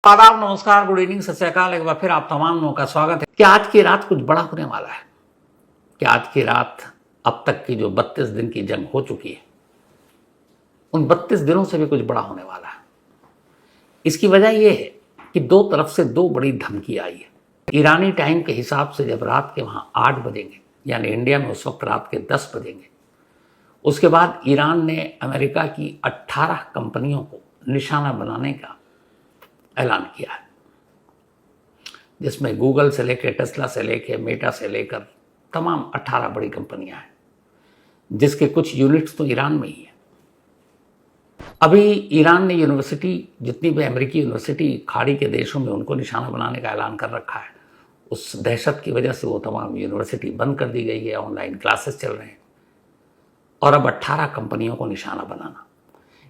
आदाब, नमस्कार, good evening, सत श्री अकाल। एक बार फिर आप तमाम लोगों का स्वागत है कि आज की रात कुछ बड़ा होने वाला है। कि आज की रात अब तक की जो 32 दिन की जंग हो चुकी है, उन 32 दिनों से भी कुछ बड़ा होने वाला है। इसकी वजह यह है कि दो तरफ से दो बड़ी धमकी आई है। ईरानी टाइम के हिसाब से जब रात के वहां 8 बजेंगे, यानी इंडिया में उस वक्त रात के 10 बजेंगे, उसके बाद ईरान ने अमेरिका की 18 कंपनियों को निशाना बनाने का ऐलान किया है, जिसमें गूगल से लेकर, टेस्ला से लेकर, मेटा से लेकर तमाम 18 बड़ी कंपनियां हैं, जिसके कुछ यूनिट्स तो ईरान में ही है। अभी ईरान ने यूनिवर्सिटी, जितनी भी अमेरिकी यूनिवर्सिटी खाड़ी के देशों में, उनको निशाना बनाने का ऐलान कर रखा है। उस दहशत की वजह से वो तमाम यूनिवर्सिटी बंद कर दी गई है, ऑनलाइन क्लासेस चल रहे हैं, और अब 18 कंपनियों को निशाना बनाना।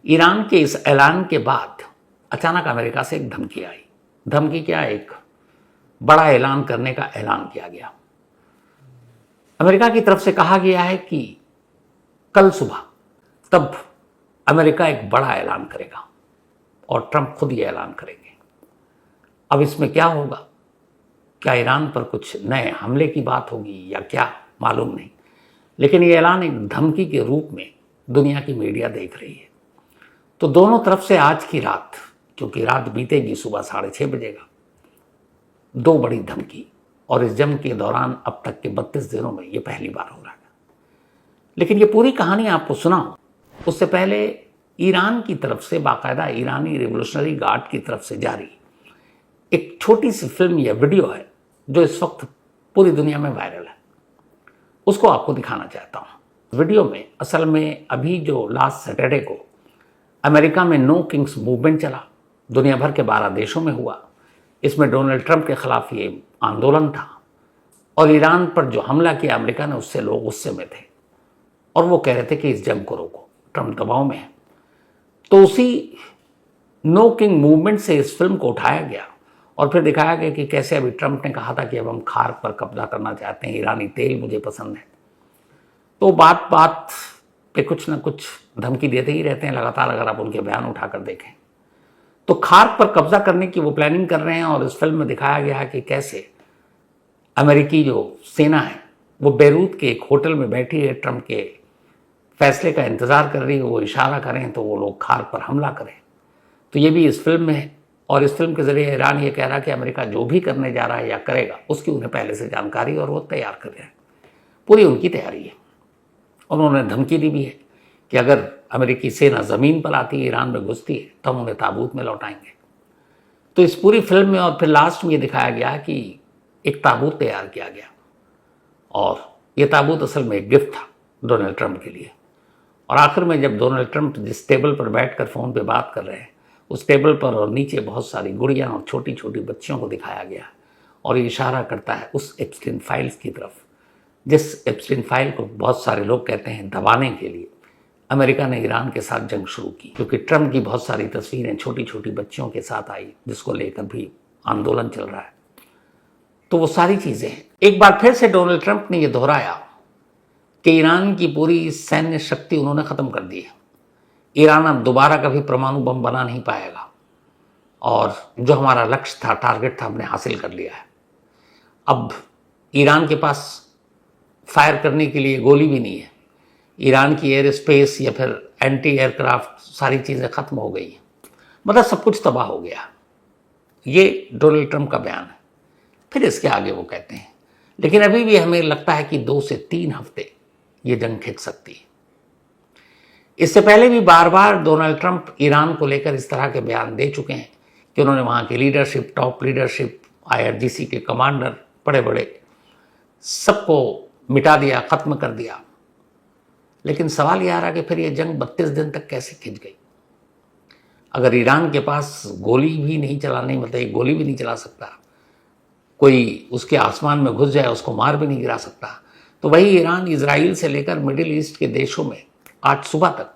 ईरान के इस ऐलान के बाद अचानक अमेरिका से एक धमकी आई। धमकी क्या? एक बड़ा ऐलान करने का ऐलान किया गया। अमेरिका की तरफ से कहा गया है कि कल सुबह तब अमेरिका एक बड़ा ऐलान करेगा और ट्रंप खुद ये ऐलान करेंगे। अब इसमें क्या होगा? क्या ईरान पर कुछ नए हमले की बात होगी या क्या, मालूम नहीं। लेकिन ये ऐलान एक धमकी के रूप में दुनिया की मीडिया देख रही है। तो दोनों तरफ से आज की रात, क्योंकि रात बीतेगी, सुबह 6:30 बजेगा, दो बड़ी धमकी। और इस जंग के दौरान अब तक के 32 दिनों में ये पहली बार हो रहा है। लेकिन ये पूरी कहानी आपको सुनाऊं उससे पहले ईरान की तरफ से, बाकायदा ईरानी रिवोल्यूशनरी गार्ड की तरफ से जारी एक छोटी सी फिल्म या वीडियो है जो इस वक्त पूरी दुनिया में वायरल है। उसको आपको दिखाना चाहता हूं। वीडियो में असल में अभी जो लास्ट सैटरडे को अमेरिका में नो किंग्स मूवमेंट चला, दुनिया भर के 12 देशों में हुआ। इसमें डोनाल्ड ट्रंप के खिलाफ ये आंदोलन था, और ईरान पर जो हमला किया अमेरिका ने, उससे लोग गुस्से में थे और वो कह रहे थे कि इस जंग को रोको, ट्रंप दबाव में है। तो उसी नो किंग मूवमेंट से इस फिल्म को उठाया गया और फिर दिखाया गया कि कैसे अभी ट्रंप ने कहा था कि अब हम खार्क पर कब्जा करना चाहते हैं, ईरानी तेल मुझे पसंद है। तो बात बात पे कुछ ना कुछ धमकी देते ही रहते हैं लगातार, अगर आप उनके बयान उठाकर देखें। तो खार्क पर कब्जा करने की वो प्लानिंग कर रहे हैं, और इस फिल्म में दिखाया गया है कि कैसे अमेरिकी जो सेना है वो बैरूत के एक होटल में बैठी है, ट्रंप के फैसले का इंतजार कर रही है, वो इशारा करें तो वो लोग खार्क पर हमला करें। तो ये भी इस फिल्म में है, और इस फिल्म के जरिए ईरान ये कह रहा है कि अमेरिका जो भी करने जा रहा है या करेगा उसकी उन्हें पहले से जानकारी, और वो तैयार कर रहे हैं, पूरी उनकी तैयारी है। उन्होंने धमकी दी भी है कि अगर अमेरिकी सेना ज़मीन पर आती है, ईरान में घुसती है, तो हम उन्हें ताबूत में लौटाएंगे। तो इस पूरी फिल्म में और फिर लास्ट में ये दिखाया गया कि एक ताबूत तैयार किया गया, और ये ताबूत असल में एक गिफ्ट था डोनाल्ड ट्रंप के लिए। और आखिर में जब डोनाल्ड ट्रंप जिस टेबल पर बैठकर फ़ोन पे बात कर रहे हैं, उस टेबल पर और नीचे बहुत सारी गुड़ियाँ और छोटी छोटी बच्चियों को दिखाया गया, और ये इशारा करता है उस एप्स्टीन फाइल्स की तरफ, जिस एप्स्टीन फाइल को बहुत सारे लोग कहते हैं दबाने के लिए अमेरिका ने ईरान के साथ जंग शुरू की। क्योंकि ट्रंप की बहुत सारी तस्वीरें छोटी छोटी बच्चियों के साथ आई, जिसको लेकर भी आंदोलन चल रहा है। तो वो सारी चीज़ें हैं। एक बार फिर से डोनाल्ड ट्रंप ने यह दोहराया कि ईरान की पूरी सैन्य शक्ति उन्होंने ख़त्म कर दी है। ईरान अब दोबारा कभी परमाणु बम बना नहीं पाएगा, और जो हमारा लक्ष्य था, टारगेट था, हमने हासिल कर लिया है। अब ईरान के पास फायर करने के लिए गोली भी नहीं है। ईरान की एयर स्पेस या फिर एंटी एयरक्राफ्ट सारी चीज़ें ख़त्म हो गई हैं, मतलब सब कुछ तबाह हो गया। ये डोनाल्ड ट्रंप का बयान है। फिर इसके आगे वो कहते हैं, लेकिन अभी भी हमें लगता है कि 2 से 3 हफ्ते ये जंग खिंच सकती है। इससे पहले भी बार बार डोनाल्ड ट्रंप ईरान को लेकर इस तरह के बयान दे चुके हैं कि उन्होंने वहाँ की लीडरशिप, टॉप लीडरशिप, IRGC के कमांडर, बड़े बड़े, सबको मिटा दिया, ख़त्म कर दिया। लेकिन सवाल यह आ रहा कि फिर ये जंग 32 दिन तक कैसे खिंच गई? अगर ईरान के पास गोली भी नहीं चलाने, मतलब एक गोली भी नहीं चला सकता, कोई उसके आसमान में घुस जाए उसको मार भी नहीं गिरा सकता, तो वही ईरान इजराइल से लेकर मिडिल ईस्ट के देशों में आज सुबह तक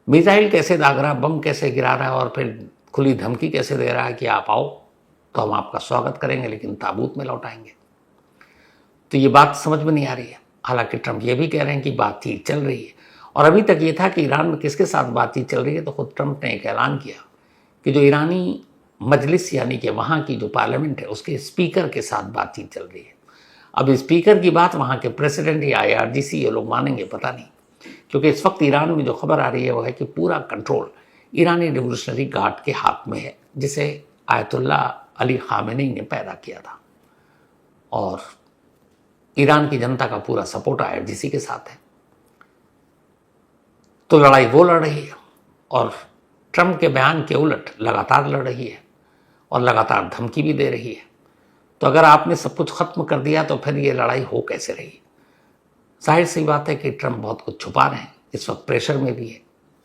मिसाइल कैसे दाग रहा, बम कैसे गिरा रहा है, और फिर खुली धमकी कैसे दे रहा है कि आप आओ तो हम आपका स्वागत करेंगे, लेकिन ताबूत में लौटाएंगे। तो ये बात समझ में नहीं आ रही है। हालांकि ट्रंप ये भी कह रहे हैं कि बातचीत चल रही है, और अभी तक ये था कि ईरान में किसके साथ बातचीत चल रही है, तो खुद ट्रंप ने एक ऐलान किया कि जो ईरानी मजलिस यानी कि वहाँ की जो पार्लियामेंट है उसके स्पीकर के साथ बातचीत चल रही है। अब स्पीकर की बात वहाँ के प्रेसिडेंट या IRGC ये लोग मानेंगे पता नहीं, क्योंकि इस वक्त ईरान में जो खबर आ रही है वो है कि पूरा कंट्रोल ईरानी रिवोल्यूशनरी गार्ड के हाथ में है, जिसे आयतुल्ला अली खामेनी ने पैदा किया था, और ईरान की जनता का पूरा सपोर्ट IRGC के साथ है। तो लड़ाई वो लड़ रही है और ट्रंप के बयान के उलट लगातार लड़ रही है और लगातार धमकी भी दे रही है। तो अगर आपने सब कुछ खत्म कर दिया तो फिर ये लड़ाई हो कैसे रही? जाहिर सी बात है कि ट्रंप बहुत कुछ छुपा रहे हैं, इस वक्त प्रेशर में भी है,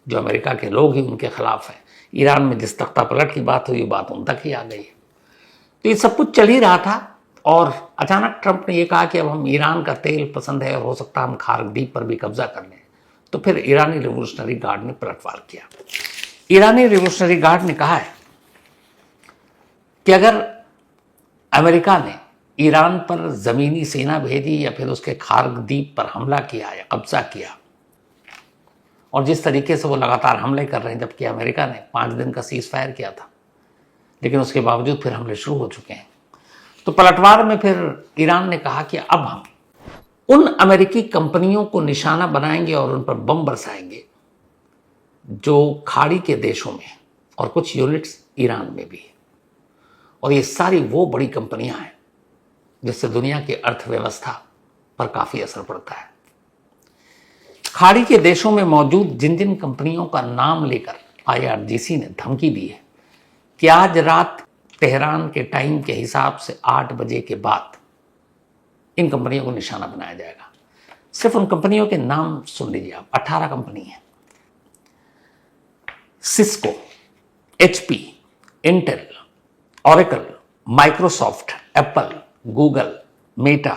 जो अमेरिका के लोग ही उनके खिलाफ हैं। ईरान में जिस तख्ता पलट की बात हुई बात उन तक ही आ गई है। तो ये सब कुछ चल ही रहा था और अचानक ट्रंप ने ये कहा कि अब हम ईरान का तेल पसंद है और हो सकता है हम खार्गदीप पर भी कब्जा कर लें। तो फिर ईरानी रिवोल्यूशनरी गार्ड ने पलटवार किया। ईरानी रिवोल्यूशनरी गार्ड ने कहा है कि अगर अमेरिका ने ईरान पर ज़मीनी सेना भेजी या फिर उसके खार्गदीप पर हमला किया या कब्जा किया, और जिस तरीके से वो लगातार हमले कर रहे हैं, जबकि अमेरिका ने 5 दिन का सीज फायर किया था, लेकिन उसके बावजूद फिर हमले शुरू हो चुके हैं। तो पलटवार में फिर ईरान ने कहा कि अब हम उन अमेरिकी कंपनियों को निशाना बनाएंगे और उन पर बम बरसाएंगे जो खाड़ी के देशों में और कुछ यूनिट्स ईरान में भी है। और ये सारी वो बड़ी कंपनियां हैं जिससे दुनिया की अर्थव्यवस्था पर काफ़ी असर पड़ता है। खाड़ी के देशों में मौजूद जिन जिन कंपनियों का नाम लेकर IRGC ने धमकी दी है कि आज रात तेहरान के टाइम के हिसाब से 8 बजे के बाद इन कंपनियों को निशाना बनाया जाएगा। सिर्फ उन कंपनियों के नाम सुन लीजिए आप, 18 कंपनी हैं। Cisco, HP, Intel, Oracle, Microsoft, Apple, Google, Meta,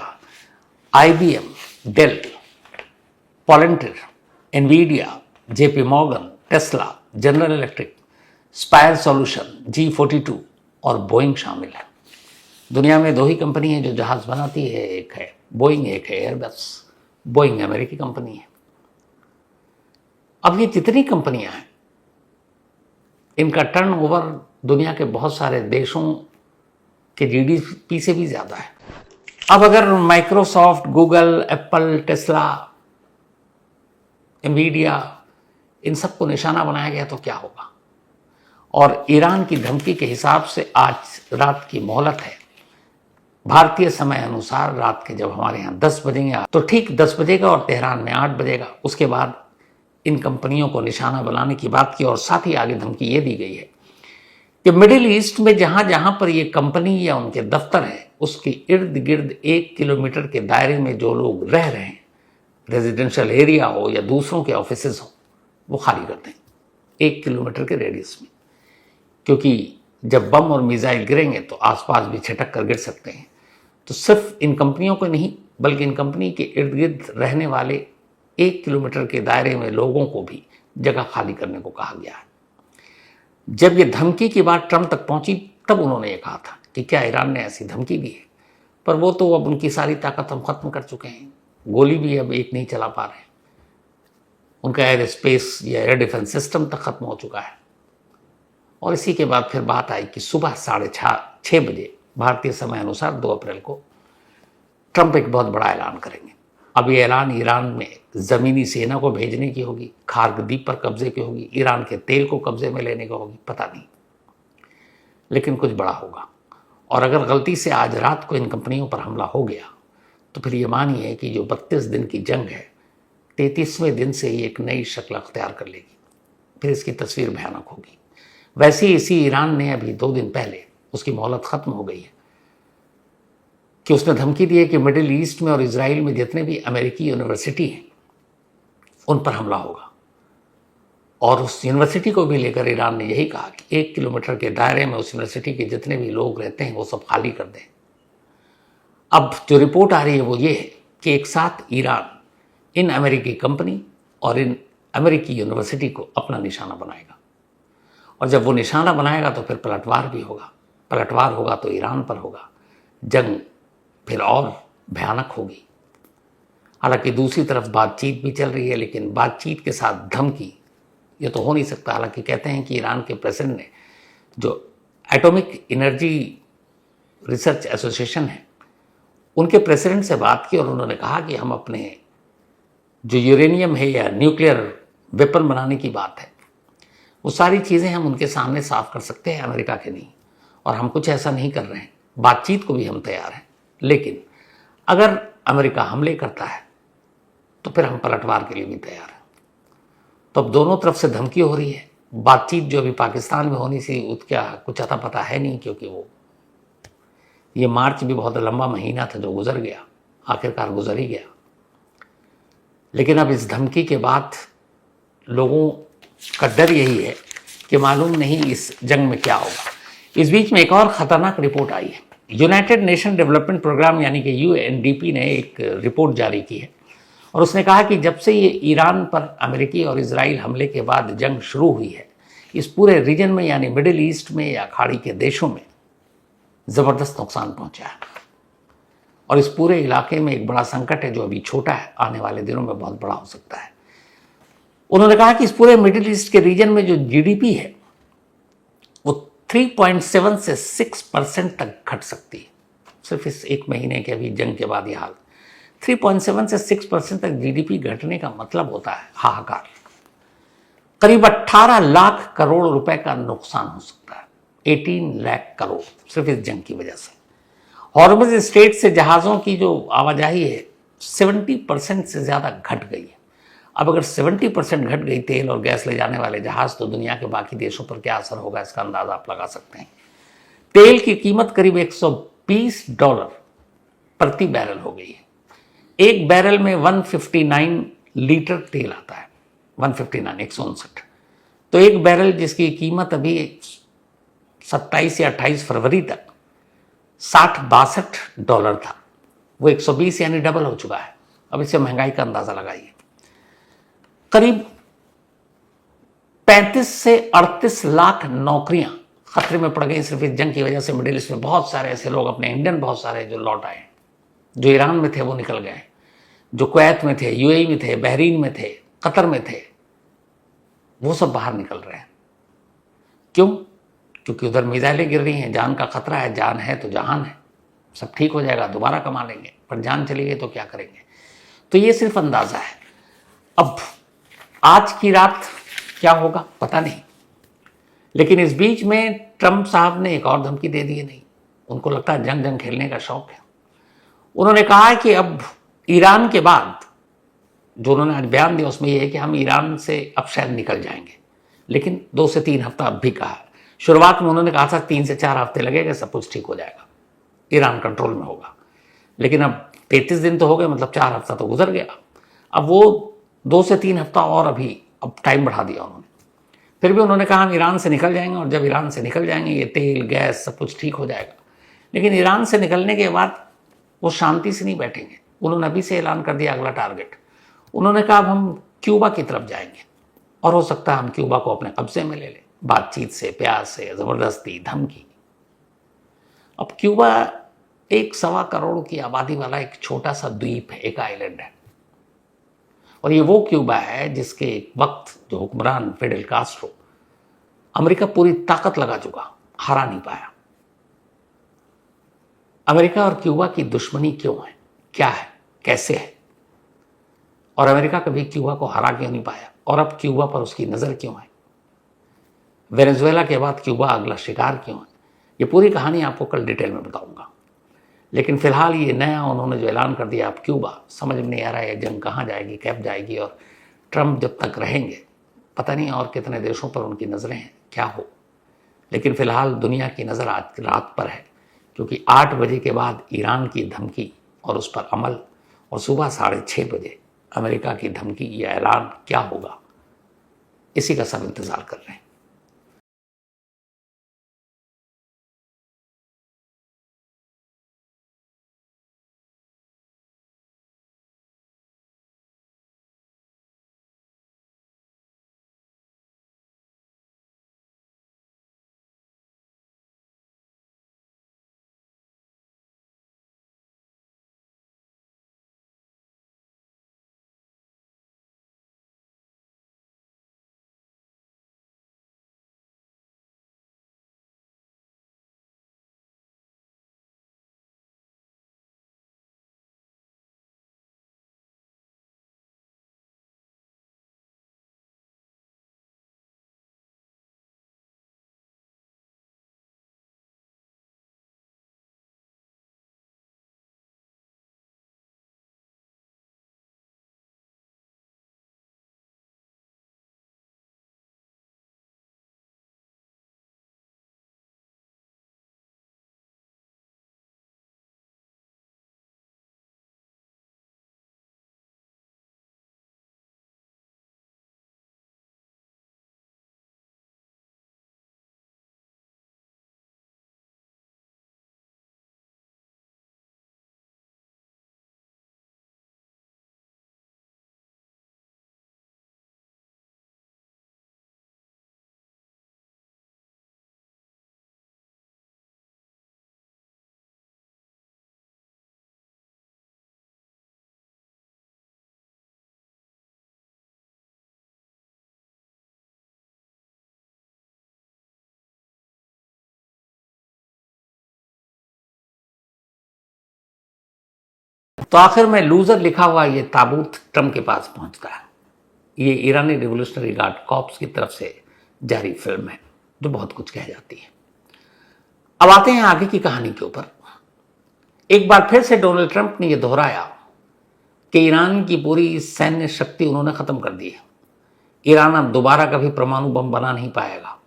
IBM, Dell, Palantir, Nvidia, JP Morgan, Tesla, General Electric, Spire Solution, G42 और बोइंग शामिल है। दुनिया में 2 ही कंपनी है जो जहाज बनाती है, एक है बोइंग, एक है एयरबस। बोइंग अमेरिकी कंपनी है। अब ये जितनी कंपनियां हैं इनका टर्नओवर दुनिया के बहुत सारे देशों के GDP से भी ज़्यादा है। अब अगर Microsoft, Google, Apple, Tesla, Nvidia, इन सबको निशाना बनाया गया तो क्या होगा? और ईरान की धमकी के हिसाब से आज रात की मोहलत है। भारतीय समय अनुसार रात के जब हमारे यहाँ 10 बजेंगे तो ठीक 10 बजेगा और तेहरान में 8 बजेगा। उसके बाद इन कंपनियों को निशाना बनाने की बात की और साथ ही आगे धमकी ये दी गई है कि मिडिल ईस्ट में जहां जहां पर ये कंपनी या उनके दफ्तर है उसके इर्द गिर्द 1 किलोमीटर के दायरे में जो लोग रह रहे हैं, रेजिडेंशियल एरिया हो या दूसरों के ऑफिसेज हो, वो खाली कर दें 1 किलोमीटर के रेडियस में, क्योंकि जब बम और मिसाइल गिरेंगे तो आसपास भी छिटक कर गिर सकते हैं। तो सिर्फ इन कंपनियों को नहीं बल्कि इन कंपनी के इर्द गिर्द रहने वाले 1 किलोमीटर के दायरे में लोगों को भी जगह खाली करने को कहा गया है। जब ये धमकी की बात ट्रंप तक पहुंची तब उन्होंने ये कहा था कि क्या ईरान ने ऐसी धमकी दी है, पर वो तो अब उनकी सारी ताकत हम खत्म कर चुके हैं, गोली भी अब एक नहीं चला पा रहे, उनका एयर स्पेस या एयर डिफेंस सिस्टम तक खत्म हो चुका है। और इसी के बाद फिर बात आई कि सुबह 6:30 बजे भारतीय समय अनुसार 2 अप्रैल को ट्रंप एक बहुत बड़ा ऐलान करेंगे। अब ये ऐलान ईरान में ज़मीनी सेना को भेजने की होगी, खार्गदीप पर कब्जे की होगी, ईरान के तेल को कब्जे में लेने की होगी, पता नहीं, लेकिन कुछ बड़ा होगा। और अगर गलती से आज रात को इन कंपनियों पर हमला हो गया तो फिर ये मानिए कि जो 32 दिन की जंग है 33वें दिन से ही एक नई शक्ल अख्तियार कर लेगी। फिर इसकी तस्वीर भयानक होगी। वैसे ही इसी ईरान ने अभी 2 दिन पहले, उसकी मोहलत ख़त्म हो गई है, कि उसने धमकी दी है कि मिडिल ईस्ट में और इजराइल में जितने भी अमेरिकी यूनिवर्सिटी हैं उन पर हमला होगा। और उस यूनिवर्सिटी को भी लेकर ईरान ने यही कहा कि 1 किलोमीटर के दायरे में उस यूनिवर्सिटी के जितने भी लोग रहते हैं वो सब खाली कर दें। अब जो रिपोर्ट आ रही है वो ये है कि एक साथ ईरान इन अमेरिकी कंपनी और इन अमेरिकी यूनिवर्सिटी को अपना निशाना बनाएगा, और जब वो निशाना बनाएगा तो फिर पलटवार भी होगा। पलटवार होगा तो ईरान पर होगा, जंग फिर और भयानक होगी। हालांकि दूसरी तरफ बातचीत भी चल रही है, लेकिन बातचीत के साथ धमकी ये तो हो नहीं सकता। हालांकि कहते हैं कि ईरान के प्रेसिडेंट ने जो एटॉमिक एनर्जी रिसर्च एसोसिएशन है, उनके प्रेसिडेंट से बात की और उन्होंने कहा कि हम अपने जो यूरेनियम है या न्यूक्लियर वेपन बनाने की बात है, वो सारी चीज़ें हम उनके सामने साफ कर सकते हैं, अमेरिका के नहीं, और हम कुछ ऐसा नहीं कर रहे हैं, बातचीत को भी हम तैयार हैं, लेकिन अगर अमेरिका हमले करता है तो फिर हम पलटवार के लिए भी तैयार हैं। तो अब दोनों तरफ से धमकी हो रही है। बातचीत जो अभी पाकिस्तान में होनी सी उसका कुछ अता पता है नहीं, क्योंकि वो ये मार्च भी बहुत लंबा महीना था जो गुजर गया, आखिरकार गुजर ही गया। लेकिन अब इस धमकी के बाद लोगों का डर यही है कि मालूम नहीं इस जंग में क्या होगा। इस बीच में एक और खतरनाक रिपोर्ट आई है। यूनाइटेड नेशन डेवलपमेंट प्रोग्राम यानी कि यूएनडीपी ने एक रिपोर्ट जारी की है और उसने कहा कि जब से ये ईरान पर अमेरिकी और इजराइल हमले के बाद जंग शुरू हुई है, इस पूरे रीजन में यानी मिडिल ईस्ट में या खाड़ी के देशों में ज़बरदस्त नुकसान पहुंचा है और इस पूरे इलाके में एक बड़ा संकट है जो अभी छोटा है, आने वाले दिनों में बहुत बड़ा हो सकता है। उन्होंने कहा कि इस पूरे मिडिल ईस्ट के रीजन में जो जीडीपी है वो 3.7 से 6% तक घट सकती है। सिर्फ इस एक महीने के अभी जंग के बाद ये हाल 3.7 से 6% तक जीडीपी घटने का मतलब होता है हाहाकार। करीब 18 लाख करोड़ रुपए का नुकसान हो सकता है, 18 लाख करोड़ सिर्फ इस जंग की वजह से। हॉर्मुज़ स्ट्रेट से जहाज़ों की जो आवाजाही है 70% से ज़्यादा घट गई है। अब अगर 70% घट गई तेल और गैस ले जाने वाले जहाज़, तो दुनिया के बाकी देशों पर क्या असर होगा इसका अंदाज़ा आप लगा सकते हैं। तेल की कीमत करीब $120 प्रति बैरल हो गई है। एक बैरल में 159 लीटर तेल आता है, 159। तो एक बैरल जिसकी कीमत अभी 27 या 28 फरवरी तक $60-62 था, वो 120 यानी डबल हो चुका है। अब इससे महंगाई का अंदाजा लगाइए। करीब 35 से 38 लाख नौकरियां खतरे में पड़ गई सिर्फ इस जंग की वजह से। मिडिल ईस्ट में बहुत सारे ऐसे लोग, अपने इंडियन बहुत सारे जो लौट आए, जो ईरान में थे वो निकल गए, जो कुवैत में थे, यूएई में थे, बहरीन में थे, कतर में थे, वो सब बाहर निकल रहे हैं। क्यों? क्योंकि उधर मिसाइलें गिर रही हैं, जान का खतरा है। जान है तो जहान है, सब ठीक हो जाएगा, दोबारा कमा लेंगे, पर जान चली गई तो क्या करेंगे। तो ये सिर्फ अंदाजा है। अब आज की रात क्या होगा पता नहीं, लेकिन इस बीच में ट्रंप साहब ने एक और धमकी दे दी है। नहीं, उनको लगता है जंग खेलने का शौक है। उन्होंने कहा है कि अब ईरान के बाद जो उन्होंने आज बयान दिया उसमें यह है कि हम ईरान से अब शायद निकल जाएंगे, लेकिन 2 से 3 हफ्ता अब भी कहा। शुरुआत में उन्होंने कहा था 3 से 4 हफ्ते लगेगा, सब कुछ ठीक हो जाएगा, ईरान कंट्रोल में होगा। लेकिन अब 33 दिन तो हो गए, मतलब 4 हफ्ता तो गुजर गया। अब वो 2 से 3 हफ्ता और अभी अब टाइम बढ़ा दिया उन्होंने। फिर भी उन्होंने कहा हम ईरान से निकल जाएंगे, और जब ईरान से निकल जाएंगे ये तेल गैस सब कुछ ठीक हो जाएगा। लेकिन ईरान से निकलने के बाद वो शांति से नहीं बैठेंगे। उन्होंने अभी से ऐलान कर दिया अगला टारगेट। उन्होंने कहा अब हम क्यूबा की तरफ जाएंगे, और हो सकता है हम क्यूबा को अपने कब्जे में ले लें, बातचीत से, प्यार से, ज़बरदस्ती, धमकी। अब क्यूबा 1.25 करोड़ की आबादी वाला एक छोटा सा द्वीप है, एक आइलैंड है, और ये वो क्यूबा है जिसके एक वक्त जो हुक्मरान फिडेल कास्ट्रो, अमेरिका पूरी ताकत लगा चुका, हरा नहीं पाया। अमेरिका और क्यूबा की दुश्मनी क्यों है, क्या है, कैसे है, और अमेरिका कभी क्यूबा को हरा क्यों नहीं पाया, और अब क्यूबा पर उसकी नज़र क्यों है, वेनेजुएला के बाद क्यूबा अगला शिकार क्यों है, ये पूरी कहानी आपको कल डिटेल में बताऊंगा। लेकिन फिलहाल ये नया उन्होंने जो ऐलान कर दिया, अब क्यूबा, समझ में नहीं आ रहा है जंग कहाँ जाएगी, कब जाएगी, और ट्रंप जब तक रहेंगे पता नहीं और कितने देशों पर उनकी नज़रें हैं, क्या हो। लेकिन फिलहाल दुनिया की नज़र आज रात पर है, क्योंकि 8 बजे के बाद ईरान की धमकी और उस पर अमल, और सुबह 6:30 बजे अमेरिका की धमकी या ऐलान क्या होगा, इसी का सब इंतज़ार कर रहे हैं। तो आखिर में लूजर लिखा हुआ ये ताबूत ट्रंप के पास पहुंचता है। ये ईरानी रिवोल्यूशनरी गार्ड कॉर्प्स की तरफ से जारी फिल्म है जो बहुत कुछ कह जाती है। अब आते हैं आगे की कहानी के ऊपर। एक बार फिर से डोनाल्ड ट्रंप ने यह दोहराया कि ईरान की पूरी सैन्य शक्ति उन्होंने खत्म कर दी है। ईरान अब दोबारा कभी परमाणु बम बना नहीं पाएगा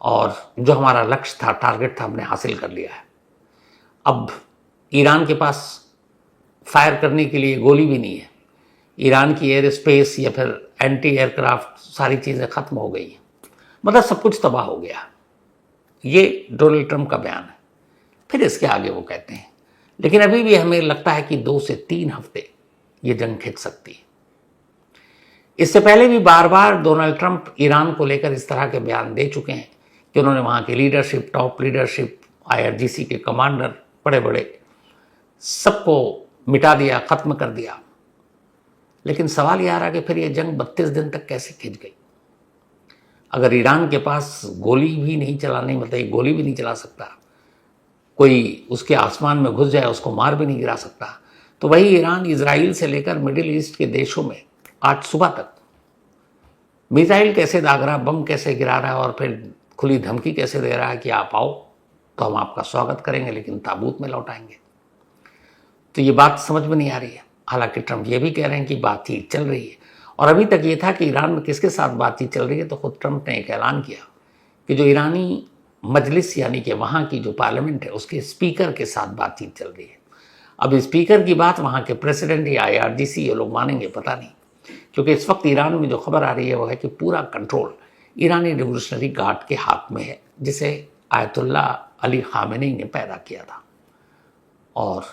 और जो हमारा लक्ष्य था, टारगेट था, हमने हासिल कर लिया है। अब ईरान के पास फायर करने के लिए गोली भी नहीं है। ईरान की एयर स्पेस या फिर एंटी एयरक्राफ्ट सारी चीज़ें खत्म हो गई हैं, मतलब सब कुछ तबाह हो गया। ये डोनाल्ड ट्रंप का बयान है। फिर इसके आगे वो कहते हैं लेकिन अभी भी हमें लगता है कि 2 से 3 हफ्ते ये जंग खिंच सकती है। इससे पहले भी बार बार डोनाल्ड ट्रंप ईरान को लेकर इस तरह के बयान दे चुके हैं कि उन्होंने वहाँ की लीडरशिप, टॉप लीडरशिप, IRGC के कमांडर, बड़े बड़े सबको मिटा दिया, ख़त्म कर दिया। लेकिन सवाल ये आ रहा कि फिर ये जंग 32 दिन तक कैसे खिंच गई? अगर ईरान के पास गोली भी नहीं चलाने, मतलब गोली भी नहीं चला सकता, कोई उसके आसमान में घुस जाए उसको मार भी नहीं गिरा सकता, तो वही ईरान इजराइल से लेकर मिडिल ईस्ट के देशों में आज सुबह तक मिसाइल कैसे दाग रहा, बम कैसे गिरा रहा है और फिर खुली धमकी कैसे दे रहा है कि आप आओ तो हम आपका स्वागत करेंगे लेकिन ताबूत में लौटाएंगे। तो ये बात समझ में नहीं आ रही है। हालांकि ट्रंप ये भी कह रहे हैं कि बातचीत चल रही है और अभी तक ये था कि ईरान में किसके साथ बातचीत चल रही है, तो खुद ट्रंप ने एक ऐलान किया कि जो ईरानी मजलिस यानी कि वहाँ की जो पार्लियामेंट है उसके स्पीकर के साथ बातचीत चल रही है। अब स्पीकर की बात वहाँ के प्रेसिडेंट या IRGC ये लोग मानेंगे पता नहीं, क्योंकि इस वक्त ईरान में जो खबर आ रही है वो है कि पूरा कंट्रोल ईरानी रिवोल्यूशनरी गार्ड के हाथ में है, जिसे आयतुल्ला अली खामेनी ने पैदा किया था और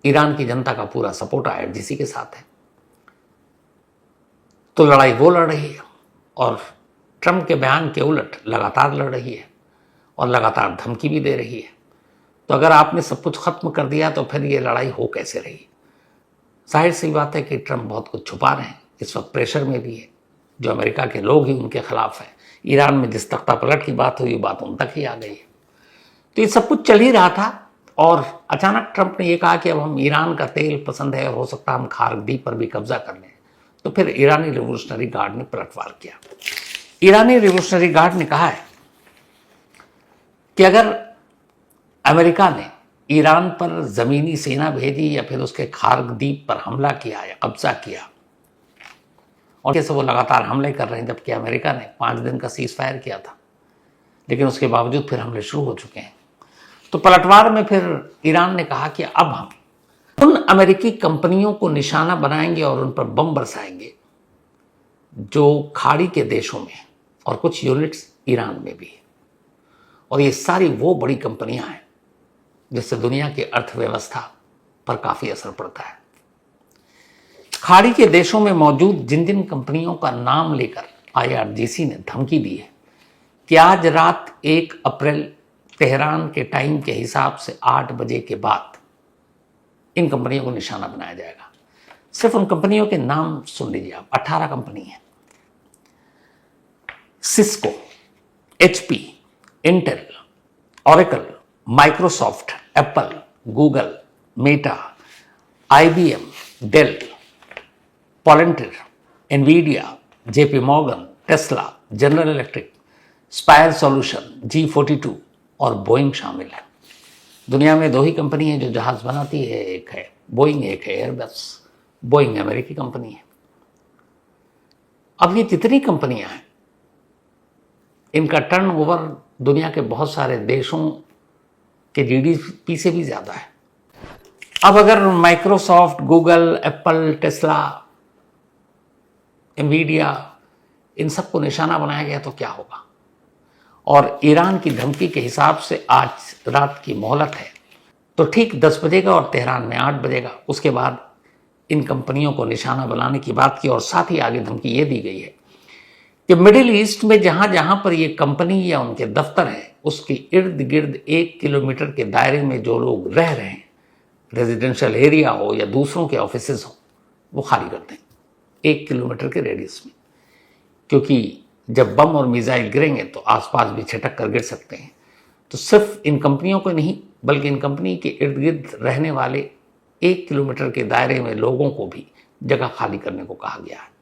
ईरान की जनता का पूरा सपोर्ट IRGC के साथ है। तो लड़ाई वो लड़ रही है और ट्रंप के बयान के उलट लगातार लड़ रही है और लगातार धमकी भी दे रही है। तो अगर आपने सब कुछ खत्म कर दिया तो फिर ये लड़ाई हो कैसे रही? जाहिर सी बात है कि ट्रंप बहुत कुछ छुपा रहे हैं, इस वक्त प्रेशर में भी है। जो अमेरिका के लोग ही उनके खिलाफ हैं। ईरान में जिस तख्ता पलट की बात हुई बात उन तक ही आ गई है। तो ये सब कुछ चल ही रहा था और अचानक ट्रंप ने यह कहा कि अब हम ईरान का तेल पसंद है और हो सकता है हम खारगद्वीप पर भी कब्जा कर लें। तो फिर ईरानी रिवोल्यूशनरी गार्ड ने पलटवार किया। ईरानी रिवोल्यूशनरी गार्ड ने कहा है कि अगर अमेरिका ने ईरान पर जमीनी सेना भेजी या फिर उसके खारगद्वीप पर हमला किया या कब्जा किया, और कैसे वो लगातार हमले कर रहे हैं जबकि अमेरिका ने 5 दिन का सीज फायर किया था, लेकिन उसके बावजूद फिर हमले शुरू हो चुके हैं। तो पलटवार में फिर ईरान ने कहा कि अब हम उन अमेरिकी कंपनियों को निशाना बनाएंगे और उन पर बम बरसाएंगे जो खाड़ी के देशों में और कुछ यूनिट्स ईरान में भी है। और ये सारी वो बड़ी कंपनियां हैं जिससे दुनिया की अर्थव्यवस्था पर काफ़ी असर पड़ता है। खाड़ी के देशों में मौजूद जिन जिन कंपनियों का नाम लेकर IRGC ने धमकी दी है कि आज रात 1 अप्रैल तेहरान के टाइम के हिसाब से 8 बजे के बाद इन कंपनियों को निशाना बनाया जाएगा। सिर्फ उन कंपनियों के नाम सुन लीजिए आप, 18 कंपनी हैं। Cisco, HP, Intel, Oracle, Microsoft, Apple, Google, Meta, IBM, Dell, Palantir, Nvidia, JP Morgan, Tesla, General Electric, Spire Solution, G42 और बोइंग शामिल है। दुनिया में 2 ही कंपनी है जो जहाज बनाती है, एक है बोइंग, एक है एयरबस। बोइंग अमेरिकी कंपनी है। अब ये जितनी कंपनियां हैं इनका टर्नओवर दुनिया के बहुत सारे देशों के GDP से भी ज़्यादा है। अब अगर Microsoft, Google, Apple, Tesla, Nvidia इन सबको निशाना बनाया गया तो क्या होगा? और ईरान की धमकी के हिसाब से आज रात की मोहलत है तो ठीक 10 बजेगा और तेहरान में 8 बजेगा। उसके बाद इन कंपनियों को निशाना बनाने की बात की और साथ ही आगे धमकी ये दी गई है कि मिडिल ईस्ट में जहां जहां पर ये कंपनी या उनके दफ्तर है उसके इर्द गिर्द 1 किलोमीटर के दायरे में जो लोग रह रहे हैं, रेजिडेंशियल एरिया हो या दूसरों के ऑफिसेज हो, वो खाली कर दें 1 किलोमीटर के रेडियस में। क्योंकि जब बम और मिसाइल गिरेंगे तो आसपास भी छिटक कर गिर सकते हैं। तो सिर्फ इन कंपनियों को नहीं बल्कि इन कंपनी के इर्द गिर्द रहने वाले 1 किलोमीटर के दायरे में लोगों को भी जगह खाली करने को कहा गया है।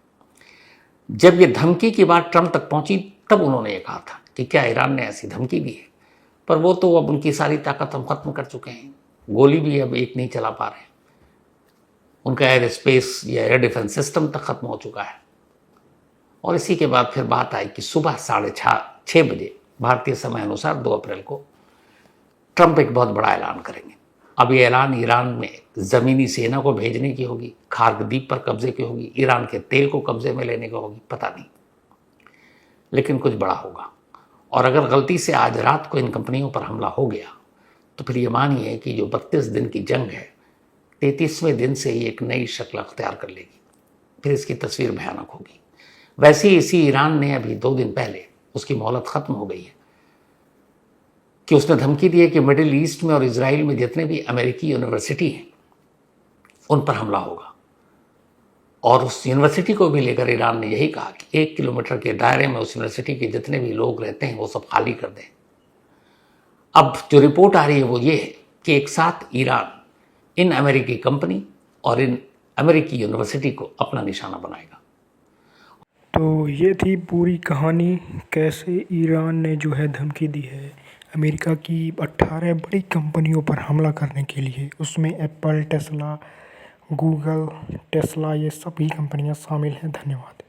जब ये धमकी की बात ट्रंप तक पहुंची तब उन्होंने ये कहा था कि क्या ईरान ने ऐसी धमकी दी है, पर वो तो अब उनकी सारी ताकत हम खत्म कर चुके हैं, गोली भी अब एक नहीं चला पा रहे, उनका एयर स्पेस या एयर डिफेंस सिस्टम तक खत्म हो चुका है। और इसी के बाद फिर बात आई कि सुबह 6:30 बजे भारतीय समय अनुसार 2 अप्रैल को ट्रंप एक बहुत बड़ा ऐलान करेंगे। अब ये ऐलान ईरान में ज़मीनी सेना को भेजने की होगी, खार्ग द्वीप पर कब्जे की होगी, ईरान के तेल को कब्जे में लेने की होगी, पता नहीं, लेकिन कुछ बड़ा होगा। और अगर गलती से आज रात को इन कंपनियों पर हमला हो गया तो फिर ये मानिए कि जो 32 दिन की जंग है 33वें दिन से ही एक नई शक्ल अख्तियार कर लेगी, फिर इसकी तस्वीर भयानक होगी। वैसे ही इसी ईरान ने अभी 2 दिन पहले उसकी मोहलत ख़त्म हो गई है कि उसने धमकी दी है कि मिडिल ईस्ट में और इजराइल में जितने भी अमेरिकी यूनिवर्सिटी हैं उन पर हमला होगा। और उस यूनिवर्सिटी को भी लेकर ईरान ने यही कहा कि 1 किलोमीटर के दायरे में उस यूनिवर्सिटी के जितने भी लोग रहते हैं वो सब खाली कर दें। अब जो रिपोर्ट आ रही है वो ये है कि एक साथ ईरान इन अमेरिकी कंपनी और इन अमेरिकी यूनिवर्सिटी को अपना निशाना बनाएगा। तो ये थी पूरी कहानी, कैसे ईरान ने जो है धमकी दी है अमेरिका की 18 बड़ी कंपनियों पर हमला करने के लिए। उसमें एप्पल, टेस्ला, गूगल, टेस्ला, ये सभी कंपनियां शामिल हैं। धन्यवाद।